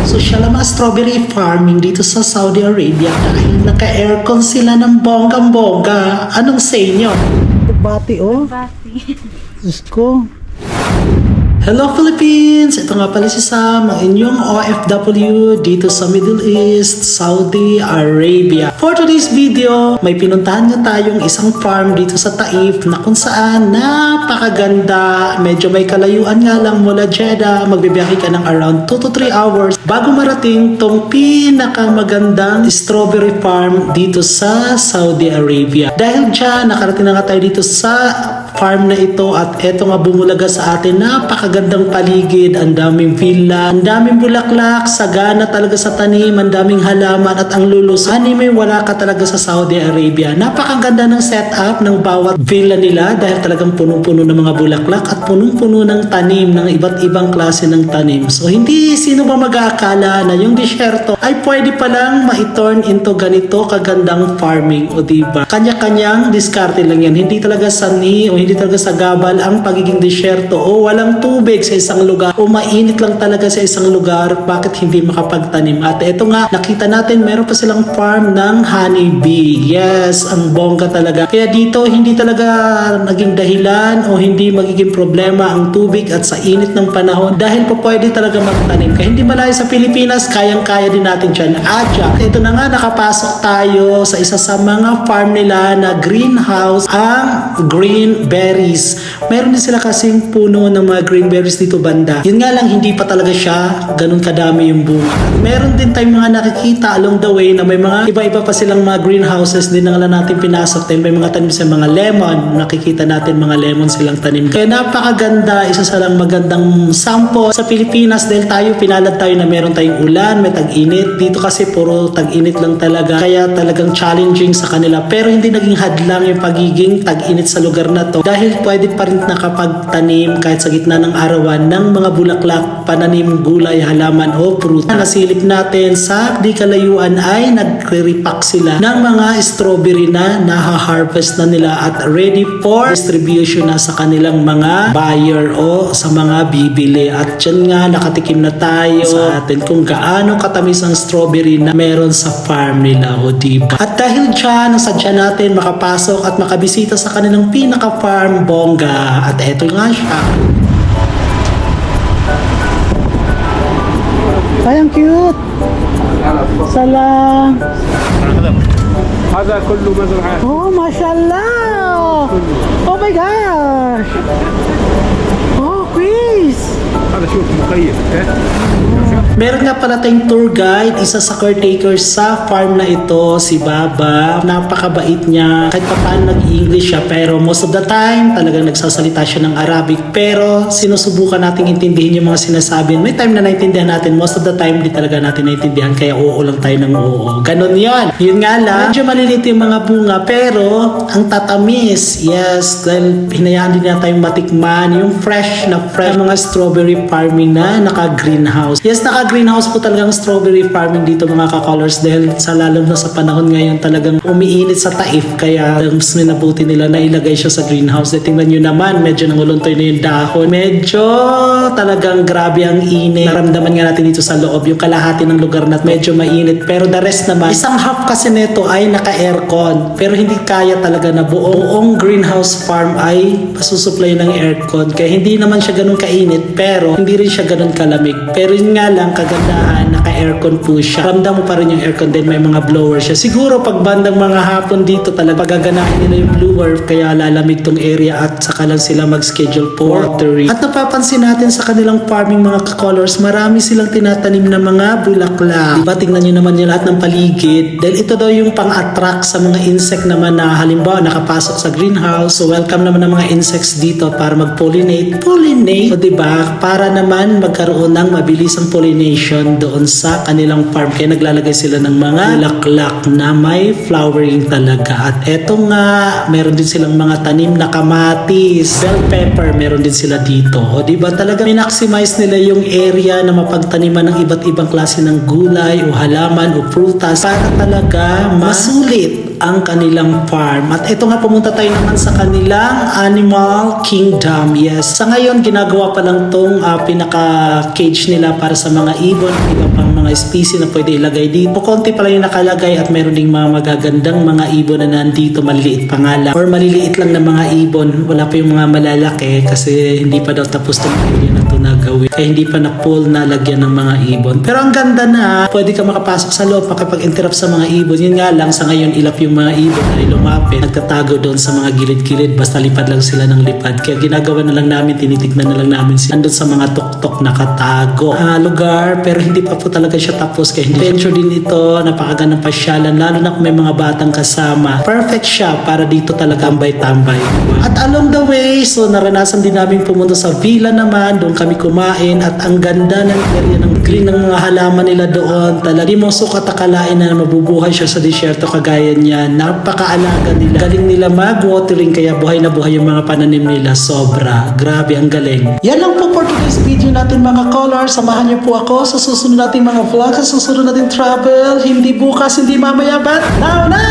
Social ang mga strawberry farming dito sa Saudi Arabia dahil naka-aircon sila ng bonggang-bongga. Anong say nyo? Bati oh. Bati. Diyos ko. Hello Philippines! Ito nga pala si Sam, ang inyong OFW dito sa Middle East, Saudi Arabia. For today's video, may pinuntahan nga tayong isang farm dito sa Taif na kung saan napakaganda. Medyo may kalayuan nga lang mula Jeddah. Magbibiyahe ka ng around 2 to 3 hours bago marating tong pinakamagandang strawberry farm dito sa Saudi Arabia. Dahil dyan, nakarating na nga tayo dito sa farm na ito at eto nga bumulaga sa atin, napakagandang paligid, ang daming villa, ang daming bulaklak, sagana talaga sa tanim, ang daming halaman at ang lulus. Anime, wala ka talaga sa Saudi Arabia. Napakaganda ng setup ng bawat villa nila dahil talagang punong-puno ng mga bulaklak at punong-puno ng tanim, ng iba't ibang klase ng tanim. So hindi sino ba mag-aakala na yung disyerto ay pwede palang ma-turn into ganito kagandang farming, o diba? Kanya-kanyang diskarte lang yan. Hindi talaga sani o hindi talaga sagabal ang pagiging disyerto o walang tubig sa isang lugar o mainit lang talaga sa isang lugar, bakit hindi makapagtanim? At eto nga, nakita natin meron pa silang farm ng honeybee. Yes, ang bongga talaga. Kaya dito hindi talaga naging dahilan o hindi magiging problema ang tubig at sa init ng panahon dahil po pwede talaga magtanim. Kaya hindi malayo sa Pilipinas, kayang-kaya din natin dyan. At ito na nga, nakapasok tayo sa isa sa mga farm nila na greenhouse, ang green berries. Meron din sila kasing puno ng mga green berries dito banda. Yun nga lang, hindi pa talaga siya ganun kadami yung bunga. Meron din tayong mga nakikita along the way na may mga iba-iba pa silang mga greenhouses din na lang natin pinasok. Then may mga tanim sa mga lemon. Nakikita natin mga lemon silang tanim. Kaya napakaganda, isa sa lang magandang sample sa Pilipinas dahil tayo, pinalad tayo na meron tayong ulan, may tag-init. Dito kasi puro tag-init lang talaga. Kaya talagang challenging sa kanila. Pero hindi naging hadlang yung pagiging tag-init sa lugar na to. Dahil pwede pa rin nakapagtanim kahit sa gitna ng arawan ng mga bulaklak, pananim, gulay, halaman o prutas. Nasilip natin sa di kalayuan ay nagre-repack sila ng mga strawberry na naha-harvest na nila at ready for distribution na sa kanilang mga buyer o sa mga bibili. At dyan nga, nakatikim na tayo sa atin kung gaano katamis ang strawberry na meron sa farm nila, o diba? At dahil dyan, nasadya natin makapasok at makabisita sa kanilang pinaka-farm, bongga. At eto nga siya. Ay, ang cute! Salam! هذا كله مزرعة. Oh, mashallah! Oh my gosh! Oh, Chris! هذا شوف مخيم. Meron nga pala tayong tour guide, isa sa caretakers sa farm na ito, si Baba. Napakabait niya. Kahit pa paano nag-English siya, pero most of the time talagang nagsasalita siya ng Arabic. Pero sinusubukan nating intindihin yung mga sinasabi. May time na naintindihan natin, most of the time di talaga natin naintindihan, kaya oo lang tayo ng oo. Ganon yon. Yun nga lang, medyo maliliit yung mga bunga, pero ang tatamis. Yes, dahil hinayaan din na tayong matikman yung fresh mga strawberry farming na naka-greenhouse. Yes, naka-greenhouse po talagang strawberry farming dito mga ka-colors dahil sa lalo na sa panahon ngayon talagang umiinit sa Taif, kaya mas minabuti nila na ilagay siya sa greenhouse. At tingnan nyo naman, medyo nanguluntoy na yung dahon. Medyo talagang grabe ang init. Naramdaman nga natin dito sa loob yung kalahati ng lugar na medyo mainit, pero the rest naman, isang half kasi nito ay naka-aircon, pero hindi kaya talaga na buong greenhouse farm ay pasusupply ng aircon, kaya hindi naman siya ganun kainit, pero hindi rin siya ganun kalamig. Pero yun nga lang, kagandahan, naka-aircon po siya. Ramdam mo pa rin yung aircon, din may mga blower siya. Siguro pag bandang mga hapon dito talaga pagaganahin nila yung blower, kaya lalamig tong area at saka lang sila mag-schedule for watering. At napapansin natin sa kanilang farming mga ka-colors, marami silang tinatanim na mga bulaklak. Diba, tingnan nyo naman yung lahat ng paligid. Dahil ito daw yung pang-attract sa mga insect naman na halimbawa nakapasok sa greenhouse. So welcome naman ng mga insects dito para mag-pollinate. O diba, para naman magkaroon ng mabilisang pollination doon sa kanilang farm. Kaya naglalagay sila ng mga bulaklak na may flowering talaga. At eto nga, meron din silang mga tanim na kamatis, bell pepper, meron din sila dito. O diba, talaga minaksimized nila yung area na mapagtaniman ng iba't ibang klase ng gulay o halaman o prutas para talaga masulit ang kanilang farm. At ito nga, pumunta tayo naman sa kanilang animal kingdom. Yes, sa ngayon ginagawa pa lang tong pinaka-cage nila para sa mga mga ibon, iba pang mga species na pwede ilagay dito. Konti pala yung nakalagay at meron ding mga magagandang mga ibon na nandito, maliliit pa nga lang or maliliit lang na mga ibon. Wala pa yung mga malalaki kasi hindi pa daw tapos itong area na ito na gawin. Kaya hindi pa na full na lagyan ng mga ibon. Pero ang ganda na, pwede ka makapasok sa loob, makapag-interrupt sa mga ibon. Yun nga lang, sa ngayon ilap yung mga ibon ay lumapit. Nagtatago doon sa mga gilid-gilid, basta lipad lang sila ng lipad. Kaya ginagawa na lang namin, tinitignan na lang namin sila andun sa mga tuktok nakatago lugar, pero hindi pa po talaga siya tapos. Kaya adventure din ito, napakagandang pasyalan, lalo na kung may mga batang kasama. Perfect siya para dito talaga tambay-tambay. At along the way, so naranasan din namin pumunta sa villa naman, doon kami kumain at ang ganda ng area ng green ng mga halaman nila doon. Talaga di mo sukat akalain na mabubuhay siya sa disyerto kagaya niyan. Napakaalaga nila. Galing nila mag-watering kaya buhay na buhay yung mga pananim nila. Sobra. Grabe, ang galing. Yan lang po for today's video natin mga callers. Samahan niyo po ako sa susunod nating mga vlog, sa susunod nating travel. Hindi bukas, hindi mamaya, but now na!